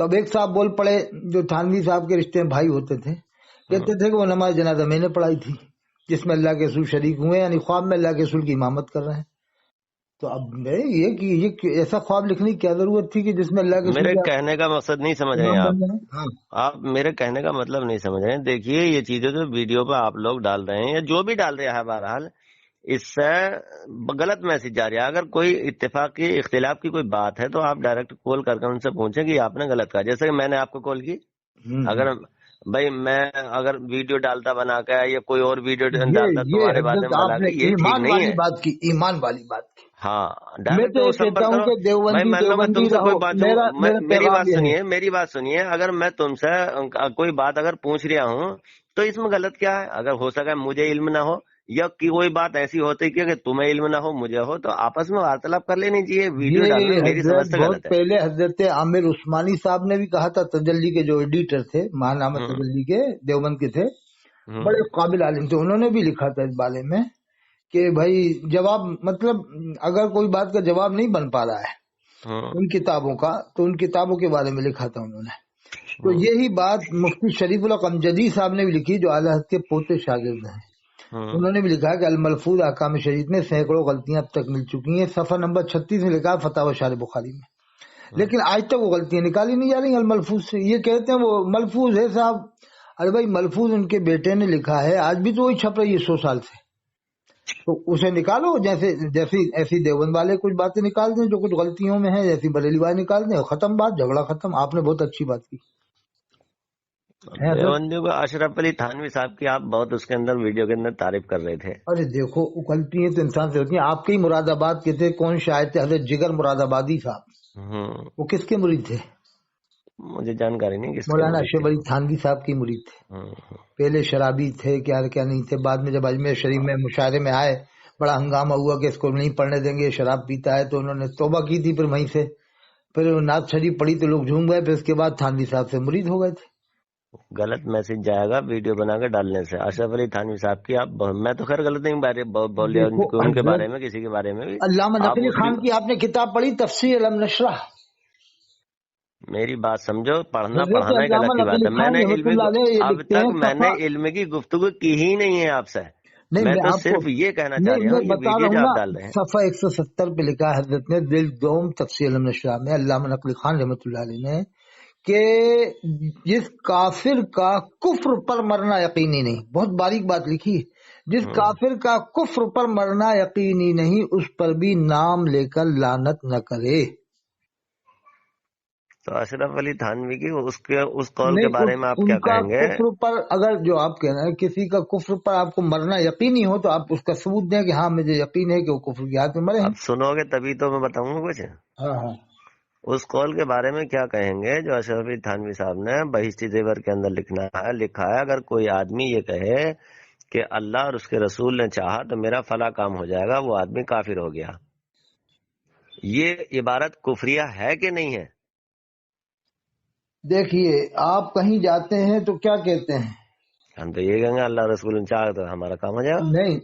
تو اب ایک صاحب بول پڑے جو تھانوی صاحب کے رشتے میں بھائی ہوتے تھے، کہتے تھے کہ وہ نماز جنازہ میں نے پڑھائی تھی جس میں اللہ کے رسول شریک ہوئے، یعنی خواب میں اللہ کے رسول کی امامت کر رہے ہیں. تو اب یہ کہ یہ ایسا خواب لکھنے کی کیا ضرورت تھی کہ جس میں اللہ کے میرے رسول کہنے کا مقصد نہیں سمجھ رہے ہیں امام آپ. بن جائیں. ہاں آپ میرے کہنے کا مطلب نہیں سمجھ رہے ہیں. دیکھیے یہ چیزیں جو ویڈیو پہ آپ لوگ ڈال رہے ہیں یا جو بھی ڈال رہے ہیں، بہرحال اس سے غلط میسج جا رہا ہے. اگر کوئی اتفاق کی اختلاف کی کوئی بات ہے تو آپ ڈائریکٹ کال کر ان سے پوچھیں کہ آپ نے غلط کہا. جیسے کہ میں نے آپ کو کال کی، اگر بھائی میں اگر ویڈیو ڈالتا بنا کے یا کوئی اور ویڈیو ڈالتا یہ تمہارے بارے حضرت میں آپ بنا نے کے، یہ ٹھیک ایمان نہیں والی ہے. بات کی، ایمان والی بات کی. ہاں میں ڈائریکٹ تو یہ وہ کہتا سمپرک ہوں کرو. کہ بھائی دیوبندی مان لو میں تم دیوبندی سے کوئی رہو. بات میرا میری پیغام بات یہ ہے. سنیے، میری بات سنیے. اگر میں تم سے کوئی بات اگر پوچھ رہا ہوں تو اس میں غلط کیا ہے؟ اگر ہو سکے مجھے علم نہ ہو یا کہ کوئی بات ایسی ہوتی کہ تمہیں علم نہ ہو مجھے ہو، تو آپس میں وارتالپ کر لینی چاہیے. ویڈیو ڈالنا یہ میری سمجھ حضرت سے بہت غلط ہے. پہلے حضرت عامر عثمانی صاحب نے بھی کہا تھا، تجلی کے جو ایڈیٹر تھے، ماہنامہ ہوں تجلی کے دیوبند کے تھے، ہوں بڑے قابل عالم تھے. انہوں نے بھی لکھا تھا اس بارے میں کہ بھائی جواب، مطلب اگر کوئی بات کا جواب نہیں بن پا رہا ہے ہوں ان کتابوں کا، تو ان کتابوں کے بارے میں لکھا تھا انہوں نے. تو ہوں یہی بات مفتی شریف اللہ قمجدی صاحب نے بھی لکھی، جو اعلیٰ حضرت کے پوتے شاگرد ہیں. ہوں انہوں نے بھی لکھا کہ الملفوظ احکام شریعت میں سینکڑوں غلطیاں اب تک مل چکی ہیں. صفحہ نمبر 36 میں لکھا ہے فتاوی شارح بخاری میں. لیکن آج تک وہ غلطیاں نکالی نہیں جا رہی الملفوظ سے. یہ کہتے ہیں وہ ملفوظ ہے صاحب. ارے بھائی ملفوظ ان کے بیٹے نے لکھا ہے، آج بھی تو وہی چھپ رہی ہے 100 سال سے. تو اسے نکالو، جیسی ایسی دیوبند والے کچھ باتیں نکال دیں جو کچھ غلطیوں میں ہیں، جیسی بریلی والے نکال دیں، ختم بات، جھگڑا ختم. آپ نے بہت اچھی بات کی ہے حضرت. دیوبندیوں کو اشرف علی تھانوی صاحب کی آپ بہت اس کے اندر ویڈیو کے اندر تعریف کر رہے تھے. ارے دیکھو غلطیاں تو انسان سے ہوتی ہیں. آپ کے ہی مراد آباد کے تھے، کون شاعر تھے؟ حضرت جگر مراد آبادی صاحب. ہوں وہ کس کے مرید تھے؟ مجھے جانکاری نہیں کس کے مولانا مرید اشرف تھے. علی تھانوی صاحب کی مرید تھے. ہوں پہلے شرابی تھے، کیا کیا نہیں تھے. بعد میں جب اجمیر شریف میں مشاعرے میں آئے، بڑا ہنگامہ ہوا کہ اس کو نہیں پڑھنے دیں گے، شراب پیتا ہے. تو انہوں نے توبہ کی تھی. پھر وہیں سے پھر نعت شریف پڑھی تو لوگ جھوم گئے. پھر اس کے بعد تھانوی صاحب سے مرید ہو گئے تھے. غلط میسج جائے گا ویڈیو بنا کے ڈالنے سے. اشرف علی تھانوی صاحب کی آپ میں تو خیر غلط نہیں بول رہا دیکھو ان کے بارے حضرت میں، کسی کے بارے میں بھی. علامہ آپ نقوی اس کی خان کی آپ نے کتاب پڑھی تفسیر علم نشرہ؟ میری بات سمجھو، پڑھنا حضرت پڑھانا ایک الگ علامہ کی بات نقوی ہے. میں خان نے رحمۃ اللہ علیہ یہ اب لکھتے تک ہیں میں نے صفحہ. علم کی گفتگو کی ہی نہیں ہے آپ سے. نہیں میں میں تو آپ کو، صرف یہ کہنا چاہ نہیں رہا میں ہوں یہ بتا ویڈیو رہا جو ہوں نا. آپ ڈال رہے ہیں. صفحہ 170 پہ لکھا ہے حضرت نے دل دوم تفسیر علم نشرہ میں، علامہ نقوی خان رحمۃ اللہ علیہ نے، کہ جس کافر کا کفر پر مرنا یقینی نہیں، بہت باریک بات لکھی ہے، جس کافر کا کفر پر مرنا یقینی نہیں اس پر بھی نام لے کر لعنت نہ کرے. تو اشرف علی تھانوی کی اس قول کے نہیں بارے میں آپ ان کیا کا کہیں گے؟ کفر پر، اگر جو آپ کہہ رہے ہیں کسی کا کفر پر آپ کو مرنا یقینی ہو تو آپ اس کا ثبوت دیں کہ ہاں مجھے یقین ہے کہ وہ کفر کی حالت میں مرے ہیں. اب سنو گے تبھی تو میں بتاؤں گا کچھ. ہاں ہاں. اس قول کے بارے میں کیا کہیں گے جو اشرف علی تھانوی صاحب نے بہشتی زیور کے اندر لکھا ہے اگر کوئی آدمی یہ کہے کہ اللہ اور اس کے رسول نے چاہا تو میرا فلاں کام ہو جائے گا، وہ آدمی کافر ہو گیا. یہ عبارت کفریہ ہے کہ نہیں ہے؟ دیکھیے آپ کہیں جاتے ہیں تو کیا کہتے ہیں؟ ہم تو یہ کہیں گے اللہ رسول نے چاہا تو ہمارا کام ہو جائے گا. نہیں،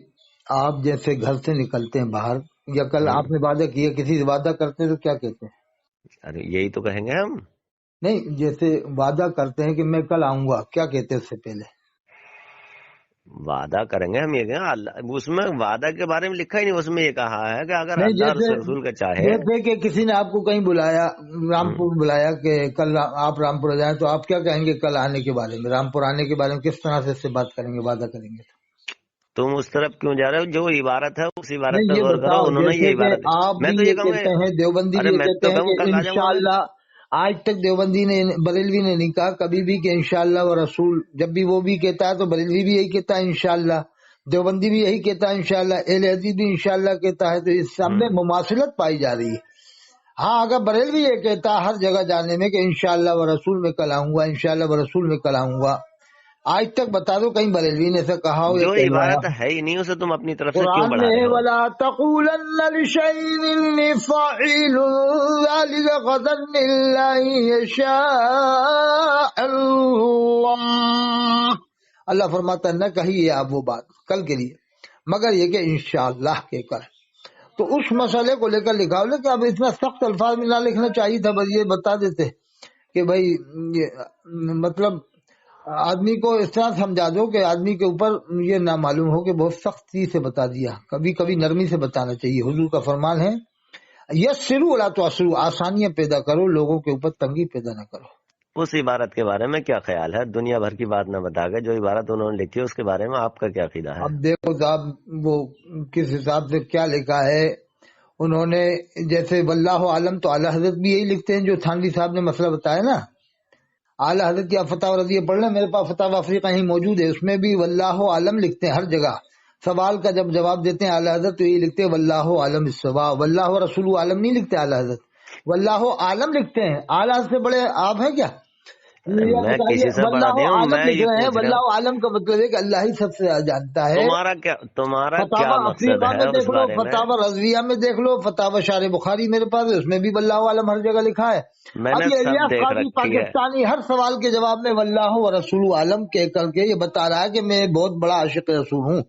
آپ جیسے گھر سے نکلتے ہیں باہر، یا کل آپ نے وعدہ کیا کسی سے وعدہ کرتے ہیں تو کیا کہتے ہیں؟ ارے یہی تو کہیں گے ہم. نہیں، جیسے وعدہ کرتے ہیں کہ میں کل آؤں گا، کیا کہتے ہیں اس سے پہلے؟ وعدہ کریں گے ہم، یہ کہیں اللہ اس میں وعدہ کے بارے میں لکھا ہی نہیں. اس میں یہ کہا ہے کہ اگر نہیں، اللہ اور اس کے رسول کا چاہے. جیسے کہ کسی نے آپ کو کہیں بلایا، رامپور بلایا کہ کل آپ رامپور جائیں، تو آپ کیا کہیں گے کل آنے کے بارے میں؟ رامپور آنے کے بارے میں کس طرح سے اس سے بات کریں گے، وعدہ کریں گے؟ تم اس طرف کیوں جا رہے ہو؟ جو عبارت ہے اس عبارت نہیں، پہ یہ غور کرو. بتاؤ انہوں نے یہ جیسے کہ عبارت آپ میں بھی تو یہ یہ کہوں گا. کہتے ہیں، دیوبندی بھی ارے یہ میں کہتے تو ہیں کہوں کہ کل آ جاؤں گا میں. انشاءاللہ. آج تک دیوبندی نے، بریلوی نے نہیں کہا کبھی بھی کہ انشاءاللہ و رسول. جب بھی وہ بھی کہتا ہے تو بریلوی بھی یہی کہتا ہے انشاءاللہ، دیوبندی بھی یہی کہتا ہے انشاءاللہ، اہل حدیث بھی انشاءاللہ کہتا ہے. تو اس سب میں مماثلت پائی جا رہی ہے. ہاں اگر بریلوی یہ کہتا ہے ہر جگہ جانے میں کہ انشاءاللہ و رسول میں کل آؤں گا، انشاءاللہ و رسول میں کل آؤں گا، آج تک بتا دو کہیں بریلوی نے ایسا کہا ہو یا جو کہلوایا عبارت ہو؟ ہے ہی نہیں اسے تم اپنی طرف سے کیوں قرآن بڑھا میں رہے ہو؟ وَلَا تَقُولَنَّ لِشَيْءٍ إِنِّي فَاعِلٌ ذَلِكَ غَدًا إِلَّا أَن يَشَاءَ اللَّهُ. اللہ فرماتا ہے نہ کہیے آپ وہ بات کل کے لیے مگر یہ کہ انشاءاللہ کہہ کر. تو اس مسئلے کو لے کر لکھا ہو، لیکن اب اتنا سخت الفاظ میں نہ لکھنا چاہیے تھا، بس یہ بتا دیتے کہ بھائی مطلب آدمی کو اس طرح سمجھا دو کہ آدمی کے اوپر یہ نہ معلوم ہو کہ بہت سختی سے بتا دیا، کبھی کبھی نرمی سے بتانا چاہیے۔ حضور کا فرمان ہے یسروا ولا تعسروا، آسانیاں پیدا کرو، لوگوں کے اوپر تنگی پیدا نہ کرو۔ اس عبارت کے بارے میں کیا خیال ہے؟ دنیا بھر کی بات نہ بتا کے جو عبارت انہوں نے لکھی ہے اس کے بارے میں آپ کا کیا عقیدہ ہے؟ اب دیکھو صاحب وہ کس حساب سے کیا لکھا ہے انہوں نے، جیسے واللہ عالم تو اعلیٰ حضرت بھی یہی لکھتے ہیں جو تھانوی صاحب نے مسئلہ بتایا نا، اعلیٰ حضرت کی فتح رضیہ پڑھ لیں، میرے پاس فتح افریقہ ہی موجود ہے، اس میں بھی واللہ عالم لکھتے ہیں ہر جگہ۔ سوال کا جب جواب دیتے ہیں اعلیٰ حضرت تو یہ لکھتے ہیں واللہ عالم الصواب، واللہ رسول عالم نہیں لکھتے اعلیٰ حضرت، واللہ عالم لکھتے ہیں۔ اعلیٰ حضرت سے بڑے آپ ہیں کیا؟ میں کسی سے بڑا واللہ نہیں ہوں، عالم میں لکھ یہ رہے ہیں، پوچھ رہا واللہ ہوں عالم کا مطلب ہے کہ اللہ ہی سب سے جانتا ہے۔ تمہارا کیا فتاوی مقصد افریقہ ہے میں اس دیکھ لو، بارے میں؟ فتاوی رضویہ میں دیکھ لو، فتاوی شارح بخاری میرے پاس ہے، اس میں بھی واللہ عالم ہر جگہ لکھا ہے۔ میں اب نے یہ سب الیاس دیکھ قاضی رکھی ہے۔ پاکستانی ہر سوال کے جواب میں واللہ و رسول عالم کہہ کر کے یہ بتا رہا ہے کہ میں بہت بڑا عاشق رسول ہوں۔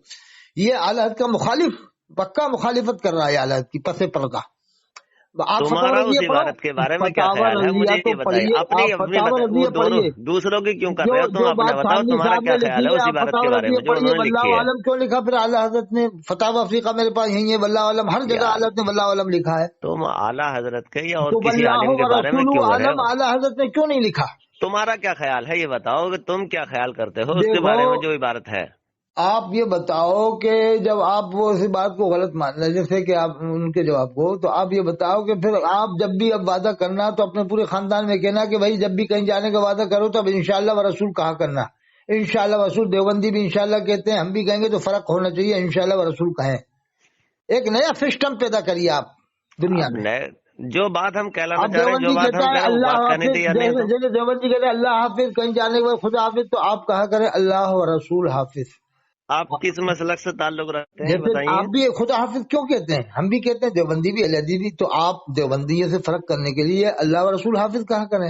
یہ اعلیٰ حضرت کا مخالف، پکا مخالفت کر رہا ہے اعلیٰ حضرت کی پس پردہ۔ آپ فتاوی تمہارا اس رضویہ پڑھو، عبارت کے بارے میں کیا فتاوی خیال ہے رضویہ مجھے تو یہ بتائیے، پڑھیے، اپنی آپ اپنی فتاوی وہ رضویہ دونوں پڑھیے۔ دوسروں کی کیوں کر رہے ہو تم؟ جو اپنا بات بتاؤ تھانوی تمہارا صاحب کیا نے خیال لکھی ہے ہے، اس آپ عبارت کے فتاوی بارے رضویہ میں جو پڑھیے، انہوں نے واللہ لکھی ہے؟ عالم کیوں لکھا پھر اعلیٰ حضرت نے؟ فتاوی افریقہ میرے پاس یہی ہے، واللہ عالم ہر جگہ اعلیٰ حضرت نے واللہ عالم لکھا ہے۔ تم اعلیٰ حضرت کے یا اور تو کسی واللہ عالم کے و بارے میں رسول کیوں کر رہے عالم ہو؟ اعلیٰ حضرت نے کیوں نہیں لکھا؟ تمہارا کیا خیال ہے یہ بتاؤ کہ تم کیا خیال کرتے ہو اس کے دیکھو بارے میں جو عبارت ہے؟ آپ یہ بتاؤ کہ جب آپ وہ اسی بات کو غلط مان رہے، جیسے کہ آپ ان کے جواب کو، تو آپ یہ بتاؤ کہ پھر آپ جب بھی اب وعدہ کرنا تو اپنے پورے خاندان میں کہنا کہ بھائی جب بھی کہیں جانے کا وعدہ کرو تو اب انشاءاللہ و رسول کہا کرنا۔ انشاءاللہ و رسول دیوبندی بھی انشاءاللہ کہتے ہیں، ہم بھی کہیں گے، تو فرق ہونا چاہیے، انشاءاللہ و رسول کہیں۔ ایک نیا سسٹم پیدا کریے آپ دنیا اب میں۔ جو بات ہم کہلانا اب چاہ رہے ہیں، جو دیوبندی بات کہتا ہم ہے کہہ رہے ہیں وہ اللہ بات کرنے حافظ، تیار نہیں ہو جیسے دیوبندی کہتے ہیں اللہ حافظ، کہیں جانے کے بعد خدا حافظ، تو آپ کہا کریں اللہ و رسول حافظ۔ آپ کس مسلک سے تعلق رکھتے ہیں جیسے بتائیے؟ آپ بھی خدا حافظ کیوں کہتے ہیں، ہم بھی کہتے ہیں، دیوبندی بھی اہل حدیث بھی، تو آپ دیوبندیوں سے فرق کرنے کے لیے اللہ و رسول حافظ کہا کریں۔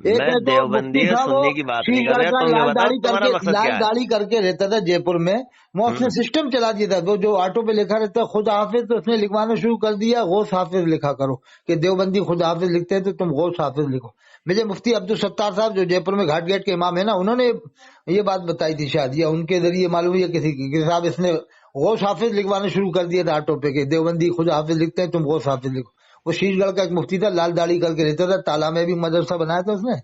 ایک میں ہے تو دیوبندی مفتی صاحب وہ سننے کی بات نہیں شیش کر گڑھ رہا، کا تم یہ لال بتاؤ تمہارا مقصد کیا ہے؟ داڑھی کر کے رہتا تھا جے پور میں، وہ اس نے سسٹم چلا دیا تھا، وہ جو آٹو پہ لکھا رہتا ہے خدا حافظ، تو اس نے لکھوانا شروع کر دیا غوث حافظ لکھا کرو، کہ دیوبندی خدا حافظ لکھتے ہیں تو تم غوث حافظ لکھو۔ مجھے مفتی عبدالستار صاحب جو جے پور میں گھاٹ گیٹ کے امام ہے نا، انہوں نے یہ بات بتائی تھی شاید، یا ان کے ذریعے معلوم ہے کسی کی کہ صاحب اس نے غوث حافظ لکھوانا شروع کر دیا تھا آٹو پہ، کہ دیوبندی خدا حافظ لکھتے ہیں تم غوث حافظ لکھو۔ وہ شیش گڑھ کا ایک مفتی تھا، لال داڑھی کر کے رہتا تھا، تالا میں بھی مدرسہ بنایا تھا اس نے۔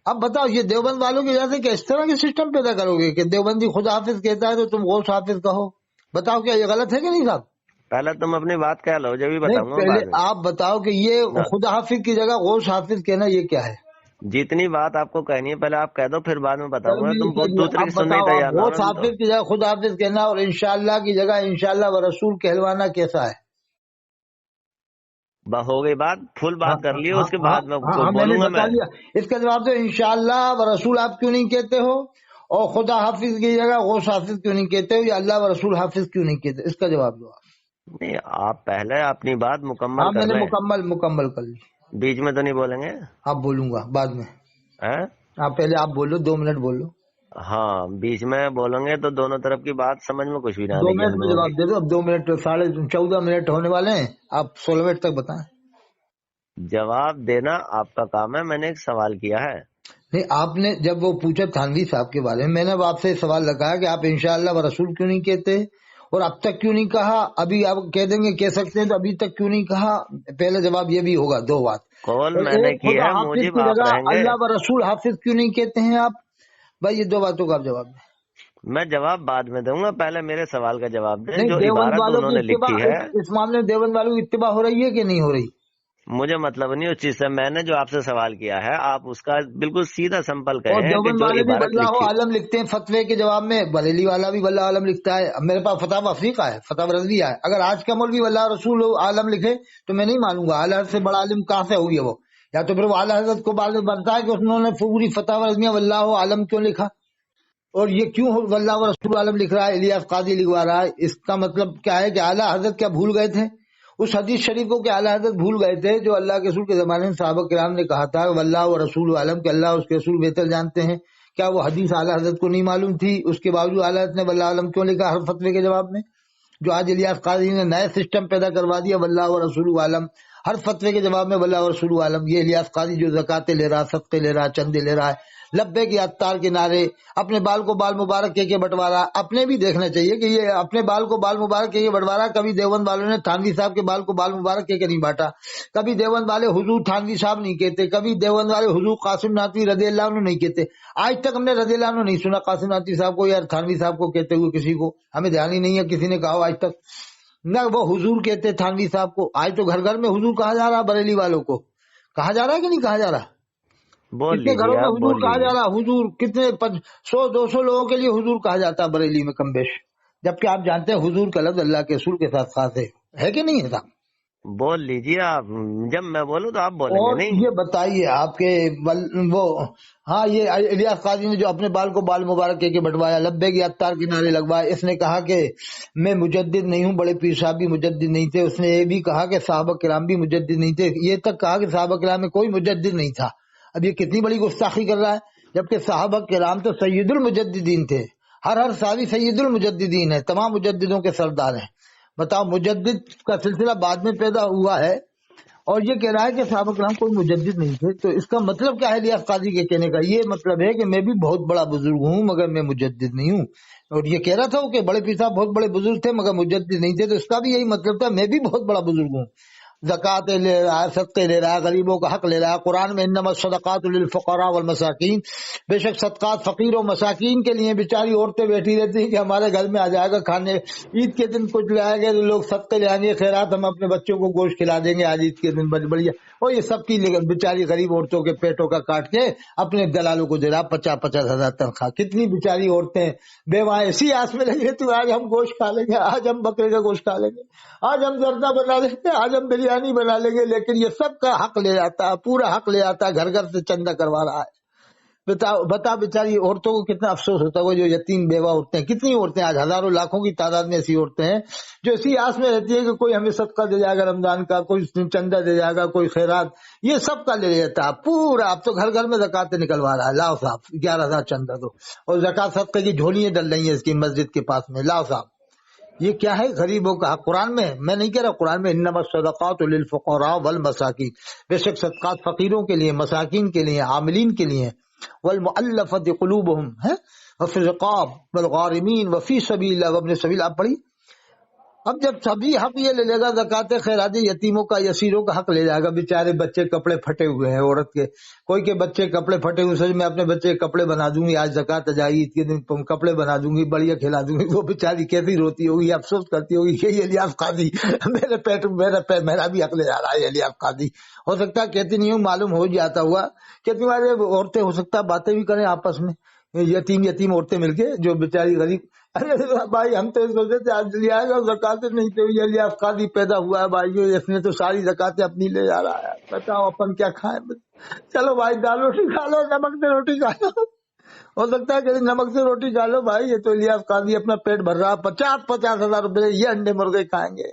اب بتاؤ یہ دیوبند والوں کی وجہ سے کہ اس طرح کے سسٹم پیدا کرو گے کہ دیوبندی خدا حافظ کہتا ہے تو تم غوث حافظ کہو؟ بتاؤ کیا یہ غلط ہے کہ نہیں صاحب؟ پہلے تم اپنی بات کہہ لو، جب بھی نہیں، بتاؤں گا پہلے بعد میں۔ آپ بتاؤ کہ یہ خدا حافظ کی جگہ غوث حافظ کہنا یہ کیا ہے؟ جتنی بات آپ کو کہنی ہے پہلے آپ کہہ دو، پھر بعد میں بتاؤں چلو گا۔ میں نے تم کہہ خود دیا، دوسرے اب کی سننے ہی بتاؤ آپ تیار نہ غوث ہونا تو۔ حافظ کی جگہ خدا حافظ کہنا اور انشاءاللہ کی جگہ انشاءاللہ و رسول کہلوانا کیسا ہے؟ ہو گئی بات، فل بات کر لیے، اس کے بعد میں میں نے بولوں گا بتا میں۔ دیا اس کا جواب تو انشاءاللہ و رسول آپ کیوں نہیں کہتے ہو، اور خدا حافظ کی جگہ غوث حافظ کیوں نہیں کہتے ہو، یا اللہ و رسول حافظ کیوں نہیں کہتے؟ اس کا جواب دو آپ۔ نہیں، آپ پہلے اپنی بات مکمل ہاں میں کر نے لیں، مکمل کر لی، بیچ میں تو نہیں بولیں گے؟ آپ بولوں گا بعد میں، ہاں آپ پہلے آپ بولو، 2 منٹ بولو، ہاں، بیچ میں بولیں گے تو دونوں طرف کی بات سمجھ میں کچھ بھی نہ 2 آنے کی منٹ ہم میں لوگوں جواب کی۔ دے دو، اب 2 منٹ 14.5 ہونے والے ہیں، آپ 16 منٹ تک بتائیں۔ جواب دینا آپ کا کام ہے، میں نے ایک سوال کیا ہے۔ نہیں، آپ نے جب وہ پوچھا تھانوی صاحب کے بارے میں نے اب آپ سے سوال لگایا کہ آپ انشاءاللہ و رسول کیوں نہیں کہتے، اور اب تک کیوں نہیں کہا، ابھی آپ کہہ دیں گے کہہ سکتے ہیں تو ابھی تک کیوں نہیں کہا؟ پہلا جواب یہ بھی ہوگا، 2 بات، کال اور میں نے ایک کی خدا ہے، حافظ موجب کی آپ جگہ رہیں گے۔ اللہ و رسول حافظ کیوں نہیں کہتے ہیں آپ؟ بھائی یہ 2 باتوں کا آپ جواب دیں۔ میں جواب بعد میں دوں گا، پہلے میرے سوال کا جواب دیں۔ نہیں، جو دیوبند عبارت والوں انہوں کی نے اتباع، لکھی ہے، اس معاملے میں دیوبند والوں کی اتباع ہو رہی ہے کہ نہیں ہو رہی؟ مجھے مطلب نہیں اس چیز سے، میں نے جو آپ سے سوال کیا ہے آپ اس کا بالکل سیدھا سمپل اور کہیں کہ دیوبند جو والے بھی عبارت واللہ لکھی۔ عالم لکھتے ہیں فتوے کے جواب میں، بریلی والا بھی واللہ عالم لکھتا ہے، اب میرے پاس فتح افریقہ ہے، فتح رضویہ ہے، اگر آج کا مولوی واللہ رسول عالم لکھے تو میں نہیں مانوں گا، اعلیٰ حضرت سے بڑا عالم کہاں سے ہوئی ہے وہ؟ یا تو پھر وہ اعلیٰ حضرت کو بعد میں بنتا ہے کہ انہوں نے پوری فتح رضویہ واللہ عالم کیوں لکھا، اور یہ کیوں واللہ رسول عالم لکھ رہا ہے، الیاس قاضی لکھوا رہا ہے؟ اس کا مطلب کیا ہے کہ اعلیٰ حضرت کیا بھول گئے تھے اس حدیث شریف کو کہ اعلیٰ حضرت بھول گئے تھے جو اللہ کے رسول کے زمانے میں صحابہ کرام نے کہا تھا واللہ و رسول عالم، کہ اللہ اس کے رسول بہتر جانتے ہیں؟ کیا وہ حدیث اعلیٰ حضرت کو نہیں معلوم تھی؟ اس کے باوجود اعلیٰ حضرت نے واللہ عالم کیوں لکھا ہر فتوے کے جواب میں؟ جو آج الیاس قاضی نے نئے سسٹم پیدا کروا دیا واللہ و رسول عالم، ہر فتوے کے جواب میں واللہ ورسول عالم. یہ الیاس قاضی جو زکاتیں لے رہا، صدقے لے رہا، چندے لے رہا ہے، لبیک یا اتار کے نعرے، اپنے بال کو بال مبارک کے بٹوارا. اپنے بھی دیکھنا چاہیے کہ یہ اپنے بال کو بال مبارک کے بٹوارا. کبھی دیوبند والوں نے تھانوی صاحب کے بال کو بال مبارک کے نہیں بانٹا. کبھی دیوبند والے حضور تھانوی صاحب نہیں کہتے، کبھی دیوبند والے حضور قاسم نانوی رضی اللہ عنہ نہیں کہتے. آج تک ہم نے رضی اللہ عنہ نہیں سنا قاسم نانوی صاحب کو یا تھانوی صاحب کو کہتے ہوئے کسی کو. ہمیں دھیان ہی نہیں ہے کسی نے کہا ہو آج تک. نہ وہ حضور کہتے تھانوی صاحب کو. آج تو گھر گھر میں حضور کہا جا رہا. بریلی والوں کو کہا جا رہا ہے کہ نہیں کہا جا رہا؟ بول کتنے لیجیے گھروں میں آپ، حضور بول کہا جا لیجیے. رہا؟ حضور کتنے 100-200 لوگوں کے لیے حضور کہا جاتا ہے بریلی میں کم بیش. جبکہ آپ جانتے ہیں حضور کا لفظ اللہ کے رسول کے ساتھ خاص ہے کہ نہیں ہے صاحب؟ بول لیجیے آپ، جب میں بولوں تو آپ بولیں گے اور نہیں. یہ بتائیے آپ کے وہ ہاں یہ الیاس قاضی نے جو اپنے بال کو بال مبارک کے بٹوایا، لبیک یا اتار کے نعرے لگوائے. اس نے کہا کہ میں مجدد نہیں ہوں، بڑے پیر صاحب بھی مجدد نہیں تھے. اس نے یہ بھی کہا کہ صحابہ کرام بھی مجدد نہیں تھے. یہ تک کہا کہ صحابہ کرام میں کوئی مجدد نہیں تھا. اب یہ کتنی بڑی گستاخی کر رہا ہے، جبکہ صحابہ کرام تو سید المجددین تھے. ہر صحابی سید المجددین ہے، تمام مجددوں کے سردار ہیں. بتاؤ، مجدد کا سلسلہ بعد میں پیدا ہوا ہے اور یہ کہہ رہا ہے کہ صحابہ کرام کوئی مجدد نہیں تھے. تو اس کا مطلب کیا ہے الیاس قاضی کے کہنے کا؟ یہ مطلب ہے کہ میں بھی بہت بڑا بزرگ ہوں مگر میں مجدد نہیں ہوں. اور یہ کہہ رہا تھا کہ بڑے پیر صاحب بہت بڑے بزرگ تھے مگر مجدد نہیں تھے. تو اس کا بھی یہی مطلب تھا، میں بھی بہت بڑا بزرگ ہوں. زکوٰۃ لے رہا ہے، صدقے لے رہا ہے، غریبوں کا حق لے رہا ہے. قرآن میں انما الصدقات للفقراء والمساکین، بے شک صدقات فقیر و مساکین کے لیے. بیچاری عورتیں بیٹھی رہتی ہیں کہ ہمارے گھر میں آ جائے گا کھانے. عید کے دن کچھ لائے گے تو لوگ صدقے لے آئیں گے، خیرات ہم اپنے بچوں کو گوشت کھلا دیں گے آج عید کے دن بڑھیا. اور یہ سب کی بیچاری غریب عورتوں کے پیٹوں کا کاٹ کے اپنے دلالوں کو دے رہا 50-50 ہزار تنخواہ. کتنی بیچاری عورتیں بیوائیں اسی آس میں لگی رہتی، آج ہم گوشت کھا لیں گے، آج ہم بکرے کا گوشت کھا لیں گے، آج ہم زردہ بنا لیں گے، آج ہم بریانی بنا لیں گے. لیکن یہ سب کا حق لے جاتا ہے، پورا حق لے جاتا ہے، گھر گھر سے چندہ کروا رہا ہے. بتا بیچاری عورتوں کو کتنا افسوس ہوتا ہے. جو یتیم بیوہ عورتیں، کتنی عورتیں آج ہزاروں لاکھوں کی تعداد میں ایسی عورتیں ہیں جو اسی آس میں رہتی ہے کہ کوئی ہمیں صدقہ دے جائے گا رمضان کا، کوئی چندہ دے جائے گا، کوئی خیرات. یہ سب کا لے لیتا ہے پورا. اب تو گھر گھر میں زکاتیں نکلوا رہا ہے. لاؤ صاحب 11,000 چندہ دو، اور زکات صدقے کی جھولیاں ڈل رہی ہیں اس کی مسجد کے پاس میں. لاؤ صاحب، یہ کیا ہے؟ غریبوں کا حق. قرآن میں نہیں کہہ رہا، قرآن میں انما الصدقات للفقراء والمساکین، بے شک صدقات فقیروں کے لیے، مساکین کے لیے، عاملین کے لیے. والمؤلفۃ قلوبہم ہے، وفی الرقاب والغارمین وفی سبیل اللہ وابن السبیل. آپ پڑھی. اب جب سبھی حق یہ لے لے گا، زکوٰۃ خیرات یتیموں کا، یسیروں کا حق لے جائے گا. بیچارے بچے کپڑے پھٹے ہوئے ہیں عورت کے، کوئی کے بچے کپڑے پھٹے ہوئے، سوچ میں اپنے بچے کے کپڑے بنا دوں گی، آج زکوٰۃ آ جائے گی، عید کے دن کپڑے بنا دوں گی، بڑھیا کھلا دوں گی. وہ بیچاری کیسی روتی ہوگی، افسوس کرتی ہوگی کہ یہ الیاس قاضی میرا بھی حق لے جا رہا ہے. الیاس قاضی ہو سکتا ہے کہتی نہیں ہوں، معلوم ہو جاتا ہوا کہ تمہارے عورتیں ہو سکتا ہے باتیں بھی کریں آپس میں، یتیم عورتیں مل کے جو بیچاری غریب. ارے بھائی ہم تو سوچتے تھے آج لے آئے گا، زکاتیں نہیں تھے. یہ الیاس قاضی پیدا ہوا ہے بھائی، اس نے تو ساری زکاتیں اپنی لے جا رہا ہے. بتاؤ اپن کیا کھائیں؟ چلو بھائی دال روٹی کھا لو، نمک سے روٹی کھا لو. ہو سکتا ہے کہ نمک سے روٹی کھا لو بھائی. یہ تو الیاس قاضی اپنا پیٹ بھر رہا، 50-50 ہزار روپے یہ انڈے مرغے کھائیں گے.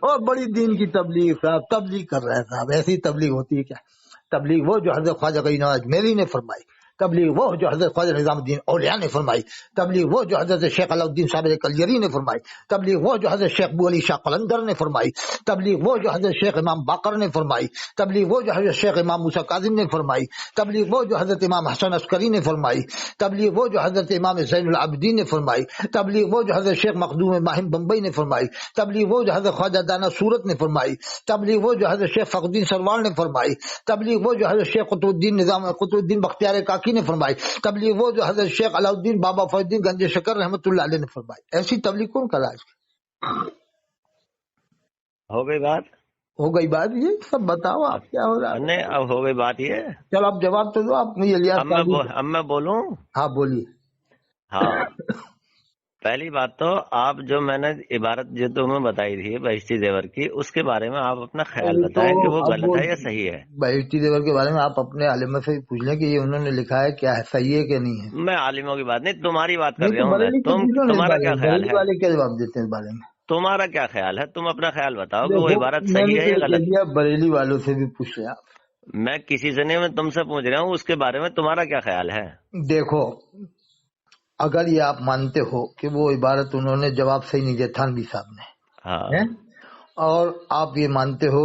اور بڑی دین کی تبلیغ صاحب، تبلیغ کر رہے ہیں صاحب. ایسی تبلیغ ہوتی ہے کیا؟ تبلیغ وہ جو حضرت خواجہ غنی نواز میری نے فرمائی، تبلیغ وہ جو حضرت خواجہ نظام الدین اولیاء نے فرمائی، تبلیغ وہ جو حضرت شیخ علاء الدین صاحب کلیری نے فرمائی، تبلیغ وہ جو حضرت شیخ ابو علی شاہ قلندر نے فرمائی، تبلیغ وہ جو حضرت شیخ امام باقر نے فرمائی، تبلیغ وہ جو حضرت شیخ امام موسیٰ کاظم نے فرمائی، تبلیغ وہ جو حضرت امام حسن عسکری نے فرمائی، تبلیغ وہ جو حضرت امام زین العابدین نے فرمائی، تبلیغ وہ جو حضرت شیخ مخدوم ماہم بمبئی نے فرمائی، تبلیغ وہ جو حضرت خواجہ دانا صورت نے فرمائی، تبلیغ وہ جو حضرت شیخ فخر الدین سروال نے فرمائی، تبلیغ وہ جو حضرت شیخ قطب الدین بختیار کاکی نے فرمائی، تبلیغ وہ جو حضرت شیخ علاء الدین بابا فیض الدین گنج شکر رحمۃ اللہ علیہ نے فرمائی. ایسی تبلیغ کون کرا؟ ہو گئی بات. ہو گئی بات. یہ سب بتاؤ آپ کیا ہو رہا ہے. نہیں اب ہو گئی بات یہ. چلو اب جواب تو دو آپ. اب میں بولوں. ہاں بولیے. ہاں پہلی بات تو آپ جو میں نے عبارت جو تمہیں بتائی تھی بہشتی زیور کی، اس کے بارے میں آپ اپنا خیال بتائیں کہ وہ غلط ہے یا صحیح ہے. بہشتی زیور کے بارے میں آپ اپنے عالمہ سے پوچھ لیں کہ یہ انہوں نے لکھا ہے کیا ہے، صحیح ہے کہ نہیں ہے. میں عالموں کی بات نہیں، تمہاری بات کر رہا ہوں میں. تمہارا کیا خیال ہے؟ والے کیا جواب دیتے ہیں اس بارے میں؟ تمہارا کیا خیال ہے؟ تم اپنا خیال بتاؤ کہ وہ عبارت صحیح ہے یا غلط. بریلی والوں سے بھی پوچھ لیں آپ. میں کسی سے نہیں، میں تم سے پوچھ رہا ہوں اس کے بارے میں تمہارا کیا خیال ہے. دیکھو اگر یہ آپ مانتے ہو کہ وہ عبارت انہوں نے جواب صحیح نہیں دیا تھانوی صاحب نے، ہاں، اور آپ یہ مانتے ہو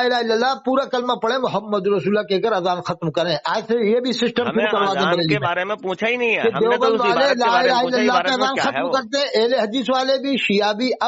الہ الا اللہ پورا کلمہ پڑھیں محمد رسول اللہ کہہ کر اذان ختم کریں. آج سے یہ بھی سسٹم ہمیں شروع کروا دیں اذان بریلی کے میں بارے میں پوچھا ہی نہیں ہے. کہ ہم نے تو دیوبند اس والے عبارت کے لا بارے الہ میں الا پوچھا, اللہ کا عبارت میں اذان کیا ہے ختم وہ. کرتے ہیں, اہل حدیث والے بھی شیعہ بھی.